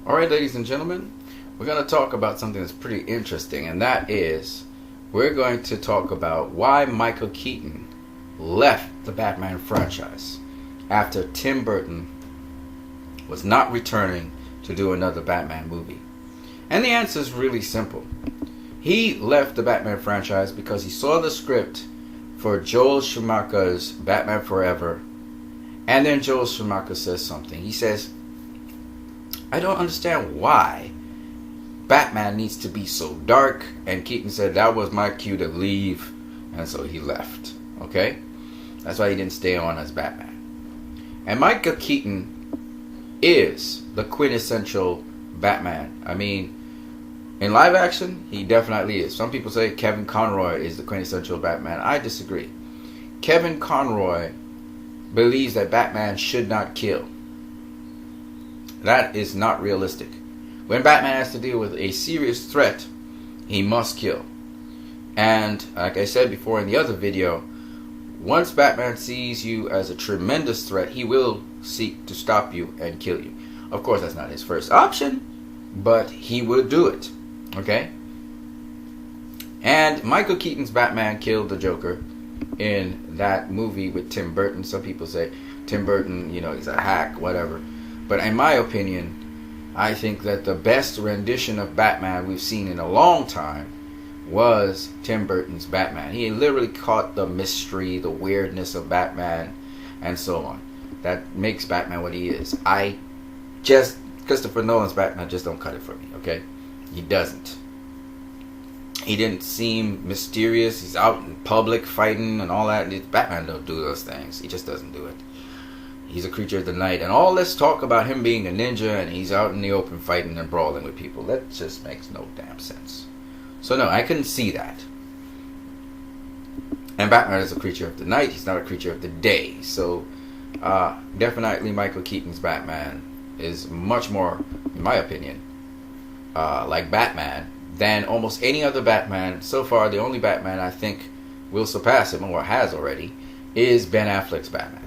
Alright, ladies and gentlemen, we're going to talk about something that's pretty interesting, and that is we're going to talk about why Michael Keaton left the Batman franchise after Tim Burton was not returning to do another Batman movie. And the answer is really simple. He left the Batman franchise because he saw the script for Joel Schumacher's Batman Forever, and then Joel Schumacher says something. He says, I don't understand why Batman needs to be so dark. And Keaton said that was my cue to leave, and so he left. Okay? That's why he didn't stay on as Batman. And Michael Keaton is the quintessential Batman. I mean, in live action, he definitely is. Some people say Kevin Conroy is the quintessential Batman. I disagree. Kevin Conroy believes that Batman should not kill. That is not realistic. When Batman has to deal with a serious threat, he must kill. And like I said before in the other video, once Batman sees you as a tremendous threat, he will seek to stop you and kill you. Of course, that's not his first option, but he will do it. Okay? And Michael Keaton's Batman killed the Joker in that movie with Tim Burton. Some people say Tim Burton, he's a hack, whatever. But in my opinion, I think that the best rendition of Batman we've seen in a long time was Tim Burton's Batman. He literally caught the mystery, the weirdness of Batman, and so on. That makes Batman what he is. Christopher Nolan's Batman just don't cut it for me, okay? He doesn't. He didn't seem mysterious. He's out in public fighting and all that. Batman don't do those things. He just doesn't do it. He's a creature of the night. And all this talk about him being a ninja and he's out in the open fighting and brawling with people, that just makes no damn sense. So no, I couldn't see that. And Batman is a creature of the night. He's not a creature of the day. So definitely Michael Keaton's Batman is much more, in my opinion, like Batman than almost any other Batman. So far, the only Batman I think will surpass him, or has already, is Ben Affleck's Batman.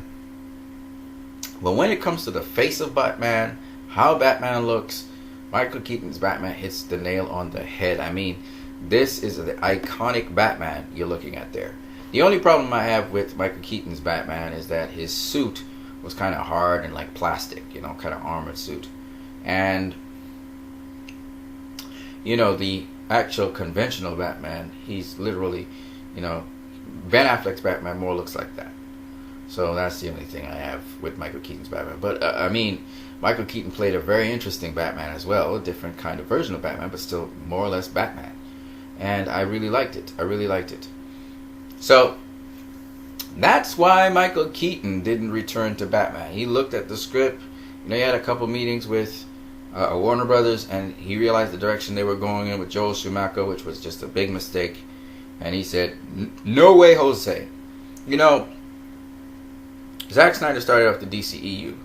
But when it comes to the face of Batman, how Batman looks, Michael Keaton's Batman hits the nail on the head. I mean, this is the iconic Batman you're looking at there. The only problem I have with Michael Keaton's Batman is that his suit was kind of hard and like plastic, kind of armored suit. And, the actual conventional Batman, he's literally, Ben Affleck's Batman more looks like that. So that's the only thing I have with Michael Keaton's Batman. But, Michael Keaton played a very interesting Batman as well. A different kind of version of Batman, but still more or less Batman. And I really liked it. So, that's why Michael Keaton didn't return to Batman. He looked at the script. He had a couple meetings with Warner Brothers, and he realized the direction they were going in with Joel Schumacher, which was just a big mistake. And he said, no way, Jose. Zack Snyder started off the DCEU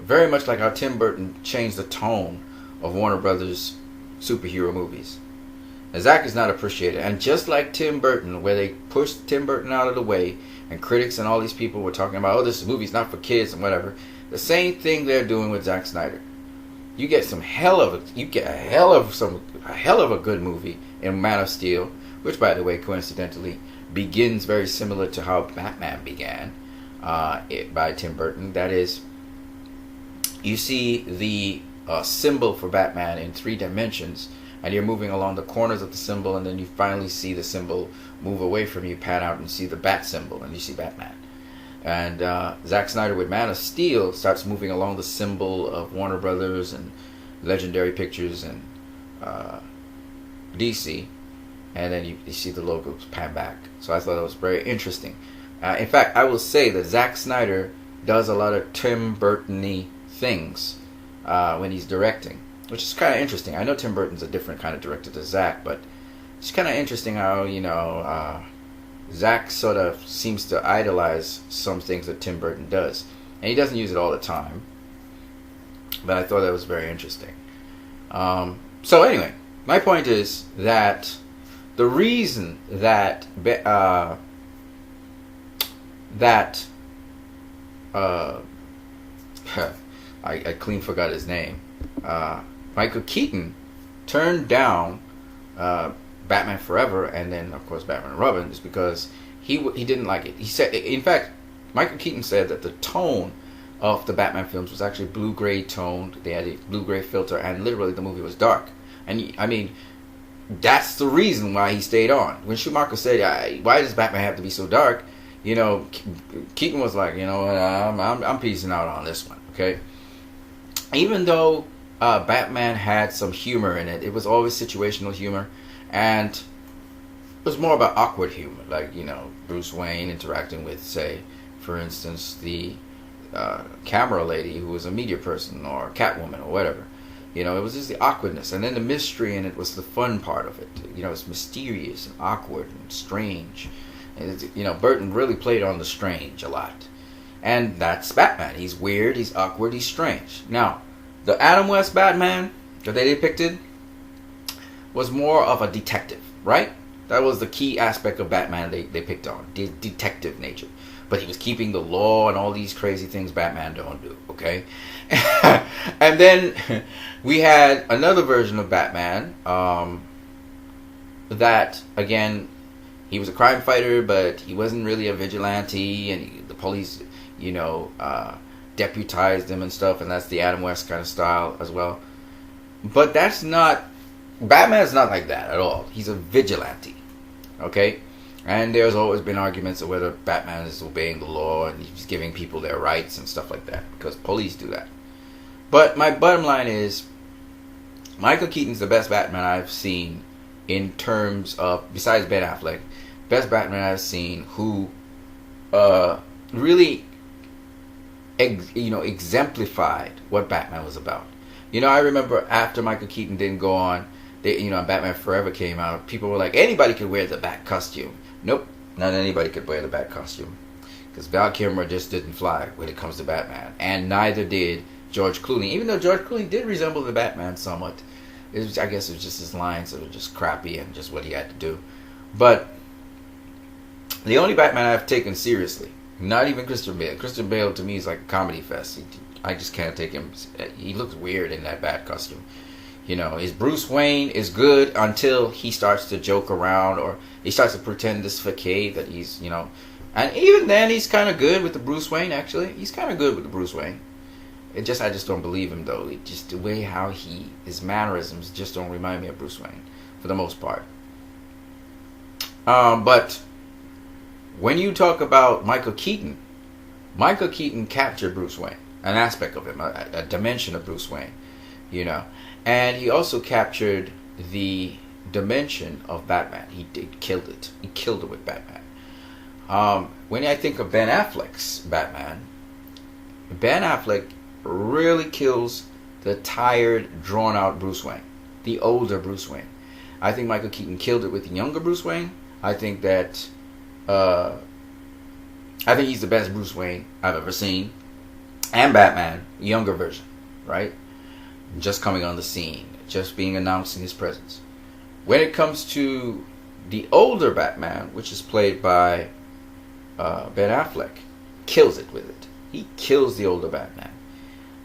very much like how Tim Burton changed the tone of Warner Brothers superhero movies. And Zack is not appreciated. And just like Tim Burton, where they pushed Tim Burton out of the way, and critics and all these people were talking about, this movie's not for kids and whatever, the same thing they're doing with Zack Snyder. You get a hell of a good movie in Man of Steel, which, by the way, coincidentally, begins very similar to how Batman began. By Tim Burton. That is, you see the symbol for Batman in 3 dimensions, and you're moving along the corners of the symbol, and then you finally see the symbol move away from you, pan out, and see the bat symbol, and you see Batman. And Zack Snyder with Man of Steel starts moving along the symbol of Warner Brothers and Legendary Pictures and DC, and then you see the logos pan back. So I thought it was very interesting. In fact, I will say that Zack Snyder does a lot of Tim Burton-y things when he's directing, which is kind of interesting. I know Tim Burton's a different kind of director to Zack, but it's kind of interesting how, Zack sort of seems to idolize some things that Tim Burton does. And he doesn't use it all the time, but I thought that was very interesting. So anyway, my point is that the reason that I clean forgot his name. Michael Keaton turned down Batman Forever and then, of course, Batman and Robin is because he didn't like it. He said, in fact, Michael Keaton said that the tone of the Batman films was actually blue-gray toned. They had a blue-gray filter, and literally the movie was dark. And I mean, that's the reason why he stayed on. When Schumacher said, "Why does Batman have to be so dark?" You know, Keaton was like, "You know, I'm piecing out on this one." Okay, even though Batman had some humor in it, it was always situational humor, and it was more about awkward humor, like, you know, Bruce Wayne interacting with, say, for instance, the camera lady who was a media person, or Catwoman, or whatever. You know, it was just the awkwardness, and then the mystery in it was the fun part of it. You know, it's mysterious and awkward and strange. And you know, Burton really played on the strange a lot, and that's Batman. He's weird, he's awkward, he's strange. Now, the Adam West Batman that they depicted was more of a detective, right? That was the key aspect of Batman they picked on, the detective nature. But he was keeping the law and all these crazy things Batman don't do, okay? And then we had another version of Batman that, again, he was a crime fighter, but he wasn't really a vigilante, and the police, you know, deputized him and stuff, and that's the Adam West kind of style as well. But that's not, Batman's not like that at all. He's a vigilante, okay? And there's always been arguments of whether Batman is obeying the law and he's giving people their rights and stuff like that, because police do that. But my bottom line is, Michael Keaton's the best Batman I've seen in terms of, besides Ben Affleck, best Batman I've seen who really exemplified what Batman was about. You know, I remember after Michael Keaton didn't go on, Batman Forever came out, people were like, anybody could wear the Bat costume. Nope, not anybody could wear the Bat costume, because Val Kilmer just didn't fly when it comes to Batman, and neither did George Clooney. Even though George Clooney did resemble the Batman somewhat, I guess it was just his lines that were just crappy and just what he had to do. But the only Batman I've taken seriously, not even Christian Bale. Christian Bale to me is like a comedy fest. I just can't take him. He looks weird in that Bat costume. You know, his Bruce Wayne is good until he starts to joke around, or he starts to pretend this facade that he's, you know. And even then, he's kind of good with the Bruce Wayne, actually. He's kind of good with the Bruce Wayne. I just don't believe him, though. Just the way how his mannerisms just don't remind me of Bruce Wayne, for the most part. But when you talk about Michael Keaton captured Bruce Wayne, an aspect of him, a dimension of Bruce Wayne, you know. And he also captured the dimension of Batman. He killed it. He killed it with Batman. When I think of Ben Affleck's Batman, Ben Affleck really kills the tired, drawn-out Bruce Wayne, the older Bruce Wayne. I think Michael Keaton killed it with the younger Bruce Wayne. I think that he's the best Bruce Wayne I've ever seen, and Batman, younger version, right? Just coming on the scene, just being announced in his presence. When it comes to the older Batman, which is played by Ben Affleck, kills it with it. He kills the older Batman,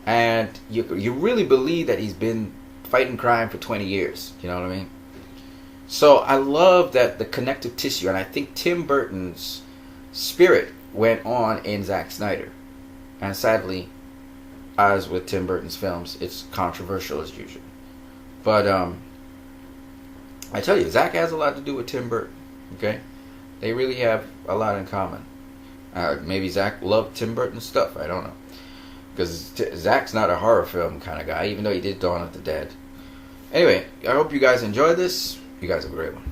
and you really believe that he's been fighting crime for 20 years. You know what I mean? So I love that the connective tissue, and I think Tim Burton's spirit went on in Zack Snyder, and sadly, as with Tim Burton's films, it's controversial as usual. But I tell you, Zack has a lot to do with Tim Burton. Okay, they really have a lot in common. Maybe Zack loved Tim Burton's stuff. I don't know, because Zack's not a horror film kind of guy, even though he did Dawn of the Dead. Anyway, I hope you guys enjoyed this. You guys have a great one.